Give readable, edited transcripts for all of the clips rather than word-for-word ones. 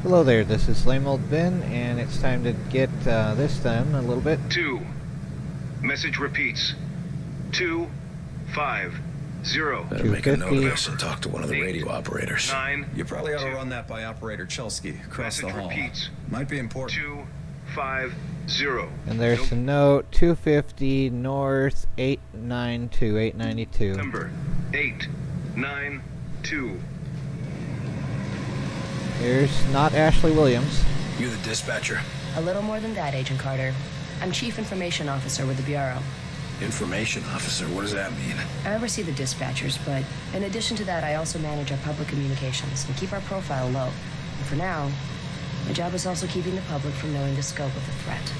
Hello there, this is Lame Old Ben, and it's time to get this done a little bit. 2. Message repeats. 250. Better make a note of this and talk to one of the radio operators. 9. You probably ought to run that by Operator Chelsky across the hall. Repeats. Might be important. 250. And there's a note, 250 north, 892, 892. Number 892. Here's not Ashley Williams. You the dispatcher? A little more than that, Agent Carter. I'm Chief Information Officer with the Bureau. Information officer, what does that mean? I oversee the dispatchers, but in addition to that, I also manage our public communications and keep our profile low. And for now, my job is also keeping the public from knowing the scope of the threat.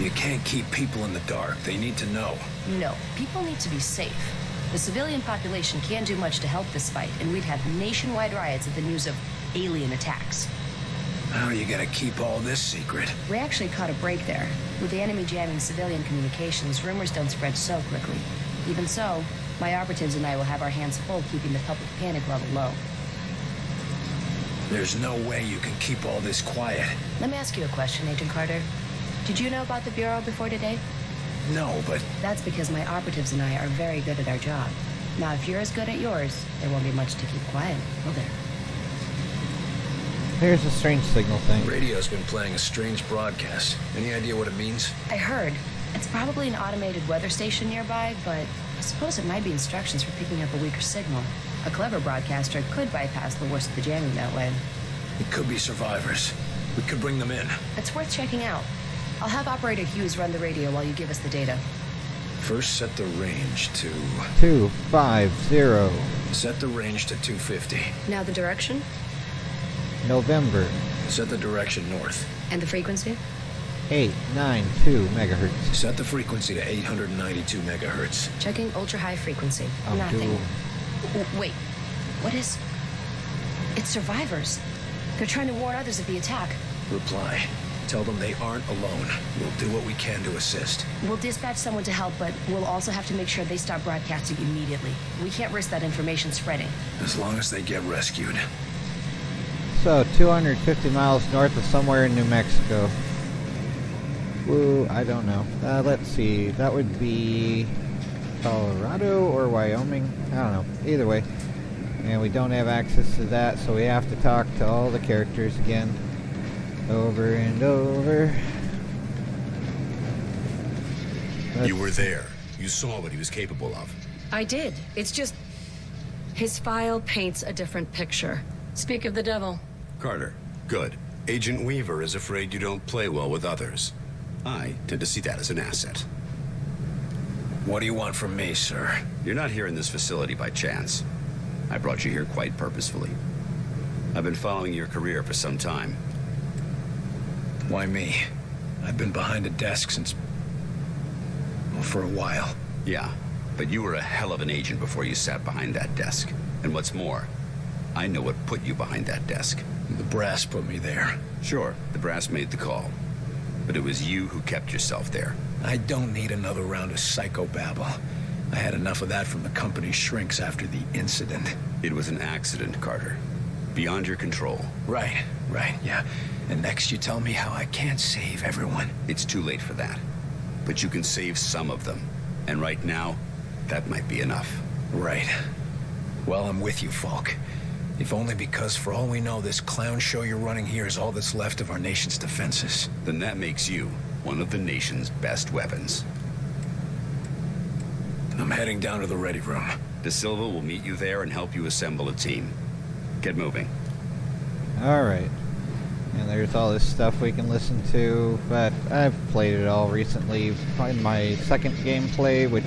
You can't keep people in the dark. They need to know. No, people need to be safe. The civilian population can't do much to help this fight, and we'd have nationwide riots at the news of alien attacks. How are you gonna keep all this secret? We actually caught a break there. With the enemy jamming civilian communications, rumors don't spread so quickly. Even so, my operatives and I will have our hands full keeping the public panic level low. There's no way you can keep all this quiet. Let me ask you a question, Agent Carter. Did you know about the Bureau before today? No, but That's because my operatives and I are very good at our job. Now, if you're as good at yours, there won't be much to keep quiet, will there? Here's a strange signal thing. radio's been playing a strange broadcast. Any idea what it means? I heard. It's probably an automated weather station nearby, but I suppose it might be instructions for picking up a weaker signal. A clever broadcaster could bypass the worst of the jamming that way. It could be survivors. We could bring them in. It's worth checking out. I'll have Operator Hughes run the radio while you give us the data. First, set the range to... 250, Set the range to 250. Now the direction? November, Set the direction north. And the frequency? 892 megahertz. Set the frequency to 892 megahertz. Checking ultra-high frequency. I'll Nothing. do- Wait. What is... It's survivors. They're trying to warn others of the attack. Reply. Tell them they aren't alone. We'll do what we can to assist. We'll dispatch someone to help, but we'll also have to make sure they stop broadcasting immediately. We can't risk that information spreading. As long as they get rescued. So, 250 miles north of somewhere in New Mexico. Woo, I don't know. Let's see. That would be Colorado or Wyoming. I don't know. Either way. And we don't have access to that, so we have to talk to all the characters again. Over and over. You were there. You saw what he was capable of. I did. It's just... his file paints a different picture. Speak of the devil. Carter, good. Agent Weaver is afraid you don't play well with others. I tend to see that as an asset. What do you want from me, sir? You're not here in this facility by chance. I brought you here quite purposefully. I've been following your career for some time. Why me? I've been behind a desk since... well, for a while. Yeah, but you were a hell of an agent before you sat behind that desk. And what's more, I know what put you behind that desk. The brass put me there. Sure, the brass made the call. But it was you who kept yourself there. I don't need another round of psychobabble. I had enough of that from the company's shrinks after the incident. It was an accident, Carter. Beyond your control. Right, yeah. And next you tell me how I can't save everyone. It's too late for that. But you can save some of them. And right now, that might be enough. Right. Well, I'm with you, Falk. If only because, for all we know, this clown show you're running here is all that's left of our nation's defenses. Then that makes you one of the nation's best weapons. I'm heading down to the ready room. De Silva will meet you there and help you assemble a team. Get moving. Alright. And there's all this stuff we can listen to, but I've played it all recently. Find my second gameplay, which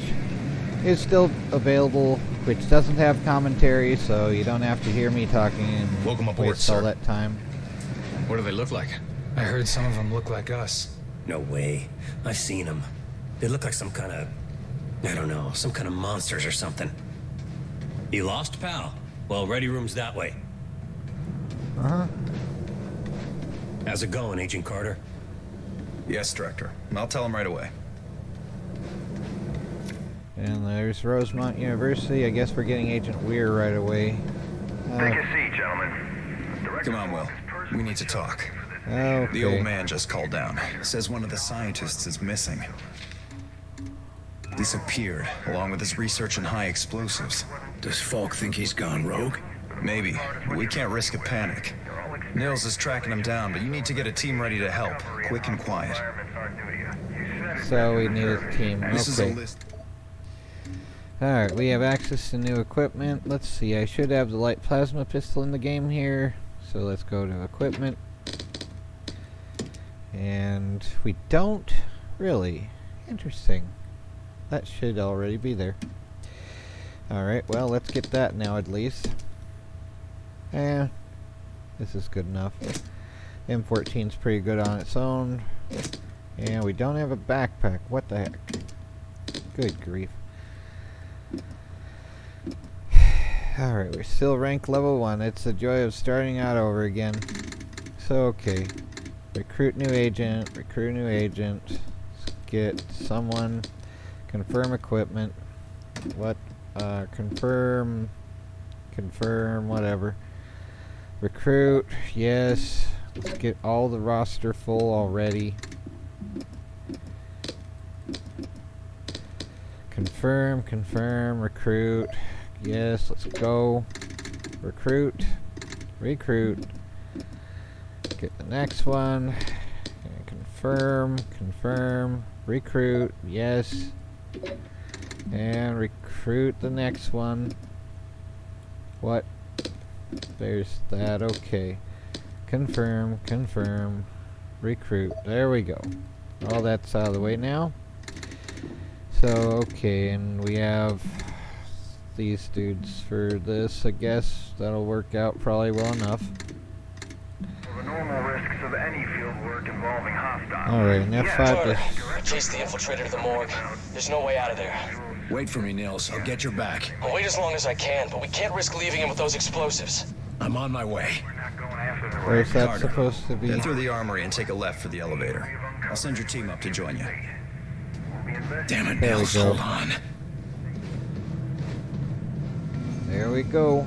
is still available, which doesn't have commentary, so you don't have to hear me talking and Welcome aboard, waste all sir. that time. What do they look like? I heard some of them look like us. No way. I've seen them. They look like some kind of... I don't know, some kind of monsters or something. You lost, pal? Well, ready room's that way. Uh-huh. How's it going, Agent Carter? Yes, Director. I'll tell him right away. And there's Rosemont University. I guess we're getting Agent Weir right away. Take a seat, gentlemen. Come on, Will. We need to talk. Okay. The old man just called down. Says one of the scientists is missing. Disappeared, along with his research on high explosives. Does Falk think he's gone rogue? Maybe. We can't risk a panic. Nils is tracking him down, but you need to get a team ready to help. Quick and quiet. So we need a team. This is a Okay. list. Alright, we have access to new equipment. Let's see, I should have the light plasma pistol in the game here. So let's go to equipment. And we don't really. Interesting. That should already be there. Alright, well, let's get that now at least. This is good enough. M14's pretty good on its own. And we don't have a backpack. What the heck? Good grief. Alright, we're still rank level 1. It's the joy of starting out over again. So, okay. Recruit new agent. Recruit new agent. Let's get someone. Confirm equipment. What? Confirm. Confirm, whatever. Recruit. Yes. Let's get all the roster full already. Confirm, confirm, recruit. Yes, let's go. Recruit. Recruit. Get the next one. And confirm, confirm, recruit. Yes. And recruit the next one. What? There's that. Okay. Confirm, confirm, recruit. There we go. All that's out of the way now. So, okay, and we have these dudes for this, I guess. That'll work out probably well enough. The normal risks of any field work involving hostiles. Alright, and F5 I to... chased the infiltrator to the morgue. There's no way out of there. Wait for me, Nils. I'll get your back. I'll wait as long as I can, but we can't risk leaving him with those explosives. I'm on my way. Where's that Carter, supposed to be? Head through the armory and take a left for the elevator. I'll send your team up to join you. Damn it, There we Nils. go. Hold on. There we go.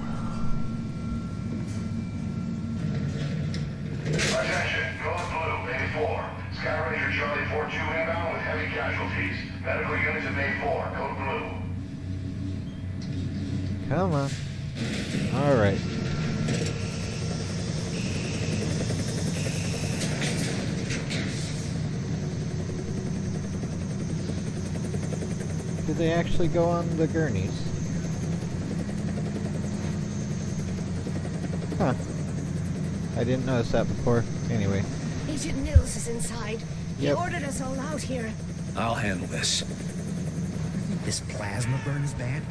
Attention, code blue, Bay 4. Sky Ranger Charlie 42 inbound with heavy casualties. Medical units at Bay 4, code blue. Come on. Alright. Did they actually go on the gurneys? Huh. I didn't notice that before. Anyway. Agent Nils is inside. He Yep. ordered us all out here. I'll handle this. This plasma burn is bad?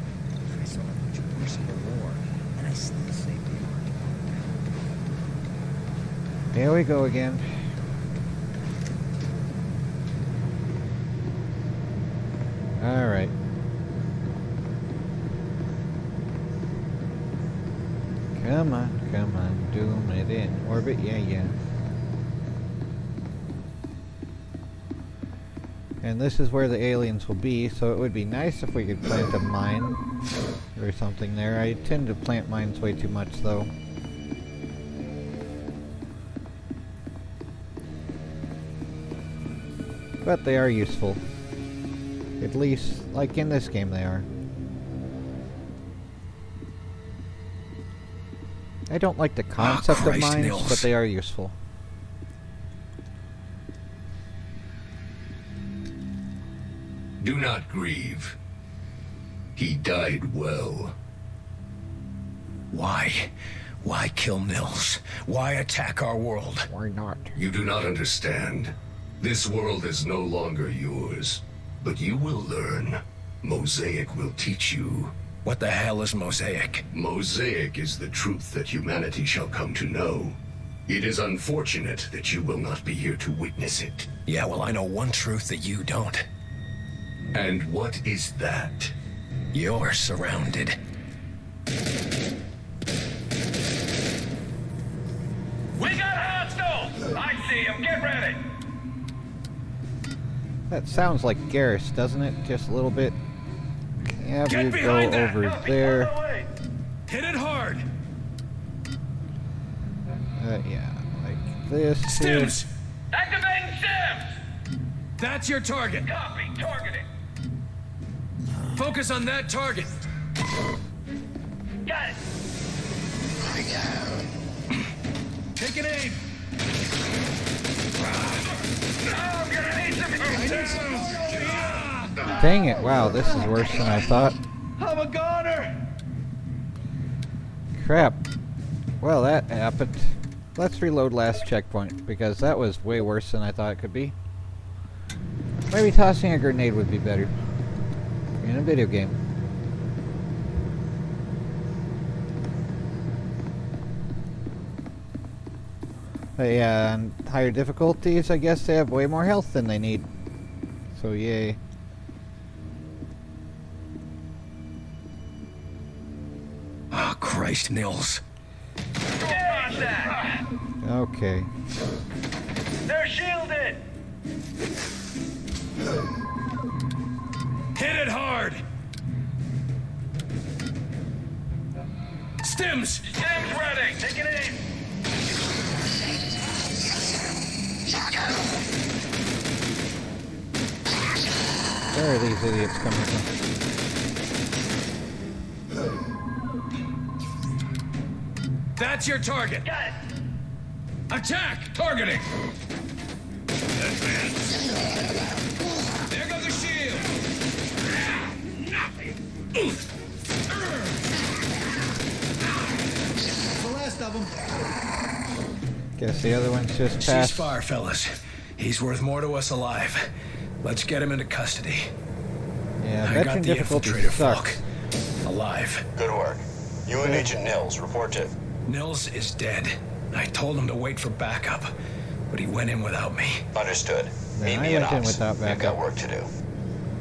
I saw a bunch of personal war, and I still saved the art. Here we go again. Alright. Come on, doom it in orbit, yeah. And this is where the aliens will be, so it would be nice if we could plant a mine or something there. I tend to plant mines way too much, though. But they are useful. At least, like in this game, they are. I don't like the concept of Christ, mines, Nils. but they are useful. Do not grieve. He died well. Why? Why kill Nils? Why attack our world? Why not? You do not understand. This world is no longer yours. But you will learn. Mosaic will teach you. What the hell is Mosaic? Mosaic is the truth that humanity shall come to know. It is unfortunate that you will not be here to witness it. Yeah, well, I know one truth that you don't. And what is that? You're surrounded. We got hostiles! I see him, get ready! That sounds like Garrus, doesn't it? Just a little bit. Yeah, Get we go behind that! over Help me there. pull away. Hit it hard! Yeah, like this. Stims! Activating Sims! That's your target. Copy. Targeting. Focus on that target. Got it. Take an aim. Oh, I'm gonna need some help. Dang it, wow, this is worse than I thought. I'm a goner. Crap. Well, that happened. Let's reload last checkpoint, because that was way worse than I thought it could be. Maybe tossing a grenade would be better. In a video game. But yeah, on higher difficulties, I guess they have way more health than they need. So yay. Oh, Christ, Nils. Okay. They're shielded. Hit it hard. Stims! Sims ready. Take an aim. Where are these idiots coming from? That's your target. Got it. Attack! Targeting! There goes the shield! The last of them. Guess the other one's just passed. Ceasefire, fellas. He's worth more to us alive. Let's get him into custody. Yeah, I veteran got the difficulty infiltrator, sucks. Falk. Alive. Good work. You and Agent Nils, report to. Nils is dead. I told him to wait for backup, but he went in without me. Understood. Then Meet I me in went in ops. without We've got backup. work to do.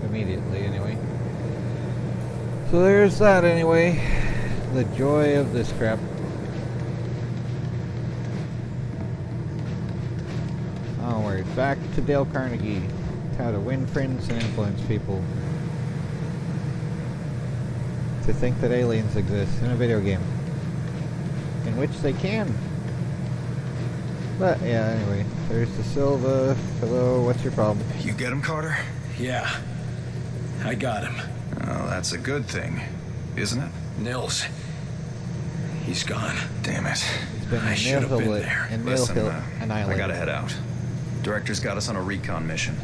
Immediately, anyway. So there's that, anyway. The joy of this crap. Onward, back to Dale Carnegie. How to win friends and influence people. To think that aliens exist in a video game. In which they can. But yeah, anyway. There's the Silva. Hello, what's your problem? You get him, Carter? Yeah. I got him. Oh, that's a good thing, isn't it? Nils. He's gone. Damn it. It's been I should have been annihilate- there. Listen, annihilated. I gotta head out. Director's got us on a recon mission.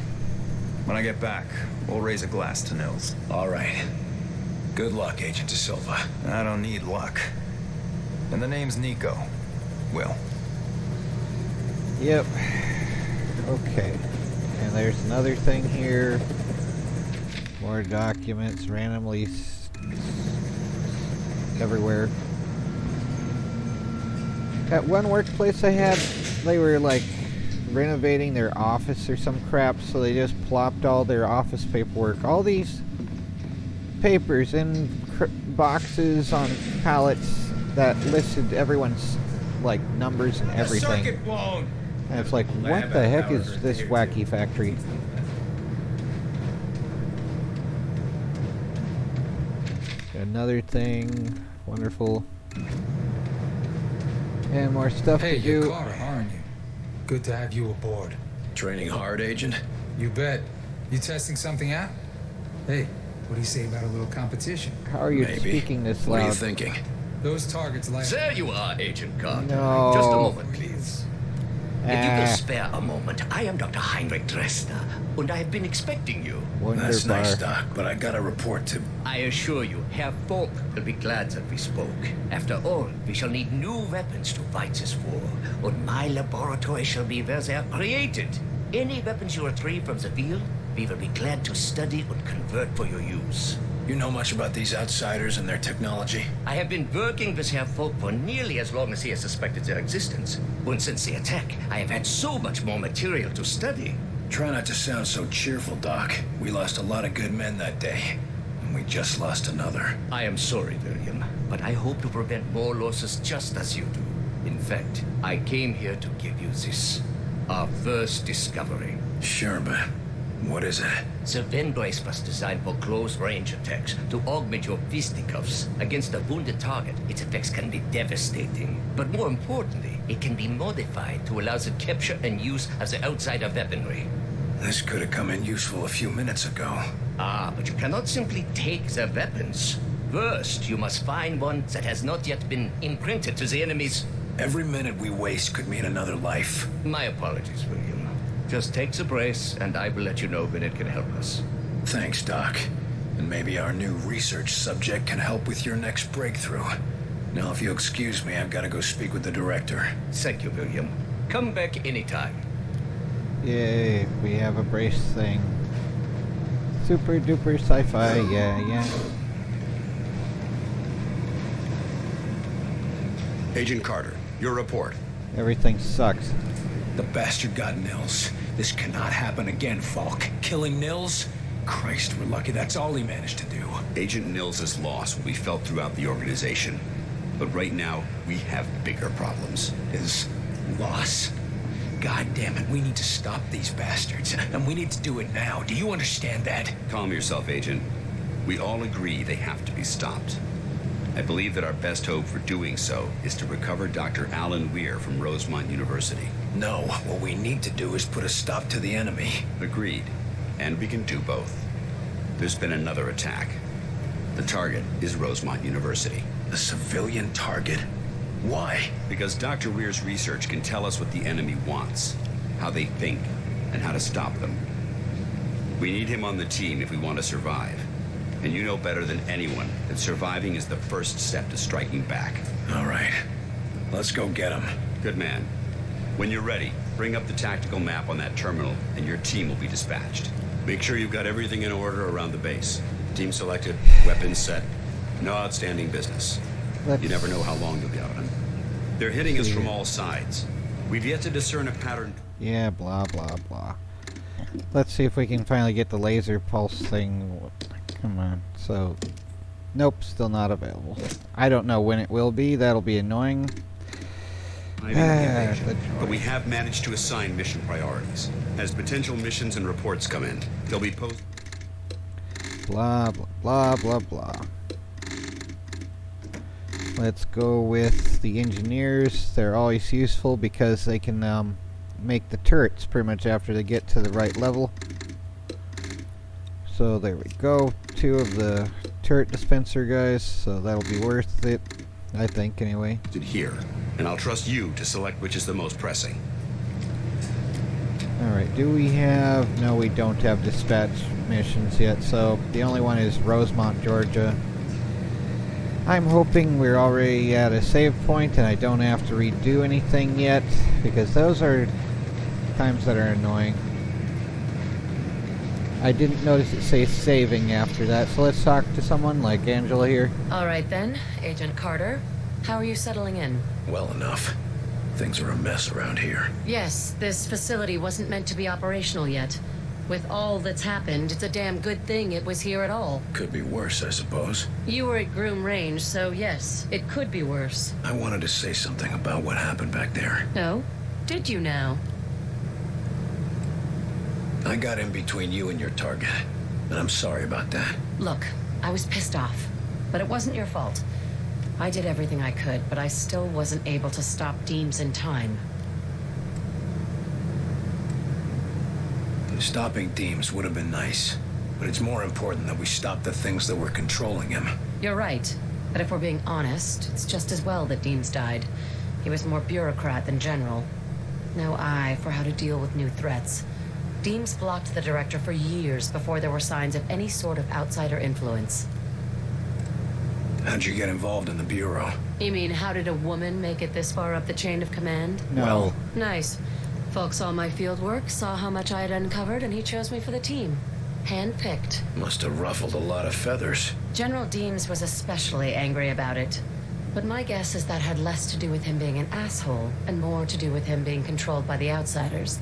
When I get back, we'll raise a glass to Nils. All right. Good luck, Agent De Silva. I don't need luck. And the name's Nico. Will. Yep. Okay. And there's another thing here. More documents randomly everywhere. At one workplace I had, they were like renovating their office or some crap, so they just plopped all their office paperwork, all these papers in boxes on pallets that listed everyone's like numbers and everything. Circuit blown. And it's like, what the heck is this wacky factory? Another thing, wonderful. And more stuff Hey, to you're do. Carter, aren't you? Good to have you aboard. Training hard, Agent? You bet. You testing something out? Hey, what do you say about a little competition? How are you Maybe. speaking this What are you loud? thinking? Those targets like... There you are, Agent Carter. No. Just a moment, please. If you Ah. will spare a moment, I am Dr. Heinrich Dresner, and I have been expecting you. That's Wunderbar. nice, Doc, but I got a report to... I assure you, Herr Falk will be glad that we spoke. After all, we shall need new weapons to fight this war, and my laboratory shall be where they are created. Any weapons you retrieve from the field, we will be glad to study and convert for your use. You know much about these outsiders and their technology? I have been working with Herr Falk for nearly as long as he has suspected their existence. And since the attack, I have had so much more material to study. Try not to sound so cheerful, Doc. We lost a lot of good men that day, and we just lost another. I am sorry, William, but I hope to prevent more losses just as you do. In fact, I came here to give you this, our first discovery. Sure, but What is it? The wind brace was designed for close-range attacks to augment your fisticuffs. Against a wounded target, its effects can be devastating. But more importantly, it can be modified to allow the capture and use of the outsider weaponry. This could have come in useful a few minutes ago. Ah, but you cannot simply take the weapons. First, you must find one that has not yet been imprinted to the enemy's... Every minute we waste could mean another life. My apologies, William. Just take the brace, and I will let you know when it can help us. Thanks, Doc. And maybe our new research subject can help with your next breakthrough. Now, if you'll excuse me, I've got to go speak with the director. Thank you, William. Come back anytime. Yay, we have a brace thing. Super duper sci-fi, yeah. Agent Carter, your report. Everything sucks. The bastard got Nils. This cannot happen again, Falk. Killing Nils? Christ, we're lucky that's all he managed to do. Agent Nils' loss will be felt throughout the organization. But right now, we have bigger problems. His loss? God damn it, we need to stop these bastards. And we need to do it now. Do you understand that? Calm yourself, Agent. We all agree they have to be stopped. I believe that our best hope for doing so is to recover Dr. Alan Weir from Rosemont University. No, what we need to do is put a stop to the enemy. Agreed. And we can do both. There's been another attack. The target is Rosemont University. A civilian target? Why? Because Dr. Weir's research can tell us what the enemy wants, how they think, and how to stop them. We need him on the team if we want to survive. And you know better than anyone that surviving is the first step to striking back. All right. Let's go get him. Good man. When you're ready, bring up the tactical map on that terminal, and your team will be dispatched. Make sure you've got everything in order around the base. Team selected, weapons set. No outstanding business. You never know how long you'll be out on. They're hitting us from all sides. We've yet to discern a pattern. Yeah, blah, blah, blah. Let's see if we can finally get the laser pulse thing. Come on. So, nope, still not available. I don't know when it will be. That'll be annoying. But we have managed to assign mission priorities. As potential missions and reports come in, they'll be posted. Blah, blah, blah, blah, blah. Let's go with the engineers. They're always useful because they can make the turrets pretty much after they get to the right level. So there we go. 2 of the turret dispenser guys, so that'll be worth it, I think, anyway. Here, and I'll trust you to select which is the most pressing. Alright, do we have... No, we don't have dispatch missions yet, so the only one is Rosemont, Georgia. I'm hoping we're already at a save point and I don't have to redo anything yet, because those are times that are annoying. I didn't notice it say saving after that, so let's talk to someone like Angela here. Alright then, Agent Carter. How are you settling in? Well enough. Things are a mess around here. Yes, this facility wasn't meant to be operational yet. With all that's happened, it's a damn good thing it was here at all. Could be worse, I suppose. You were at Groom Range, so yes, it could be worse. I wanted to say something about what happened back there. No? Did you now? I got in between you and your target, and I'm sorry about that. Look, I was pissed off, but it wasn't your fault. I did everything I could, but I still wasn't able to stop Deems in time. Stopping Deems would have been nice, but it's more important that we stop the things that were controlling him. You're right, but if we're being honest, it's just as well that Deems died. He was more bureaucrat than general. No eye for how to deal with new threats. Deems blocked the director for years before there were signs of any sort of outsider influence. How'd you get involved in the Bureau? You mean, how did a woman make it this far up the chain of command? No. Well, nice. Folks saw my field work, saw how much I had uncovered, and he chose me for the team. Hand-picked. Must have ruffled a lot of feathers. General Deems was especially angry about it. But my guess is that had less to do with him being an asshole, and more to do with him being controlled by the outsiders.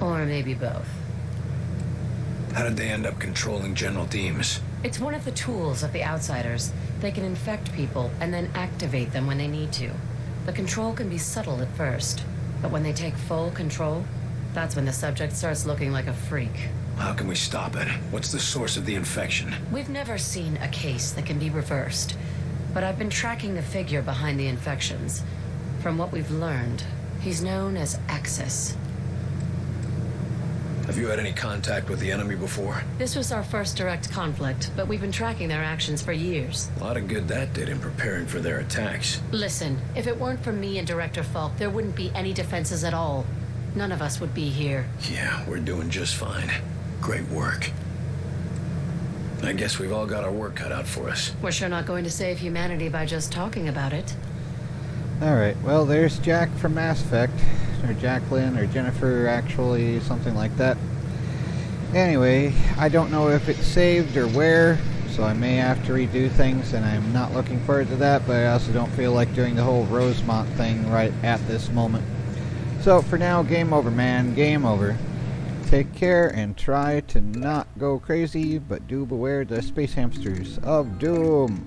Or maybe both. How did they end up controlling General Deems? It's one of the tools of the outsiders. They can infect people and then activate them when they need to. The control can be subtle at first, but when they take full control, that's when the subject starts looking like a freak. How can we stop it? What's the source of the infection? We've never seen a case that can be reversed, but I've been tracking the figure behind the infections. From what we've learned, he's known as Axis. Have you had any contact with the enemy before? This was our first direct conflict, but we've been tracking their actions for years. A lot of good that did in preparing for their attacks. Listen, if it weren't for me and Director Falk, there wouldn't be any defenses at all. None of us would be here. Yeah, we're doing just fine. Great work. I guess we've all got our work cut out for us. We're sure not going to save humanity by just talking about it. Alright, well, there's Jack from Mass Effect. Or Jacqueline, or Jennifer, actually, something like that. Anyway, I don't know if it's saved or where, so I may have to redo things, and I'm not looking forward to that, but I also don't feel like doing the whole Rosemont thing right at this moment. So, for now, game over, man. Game over. Take care, and try to not go crazy, but do beware the space hamsters of doom.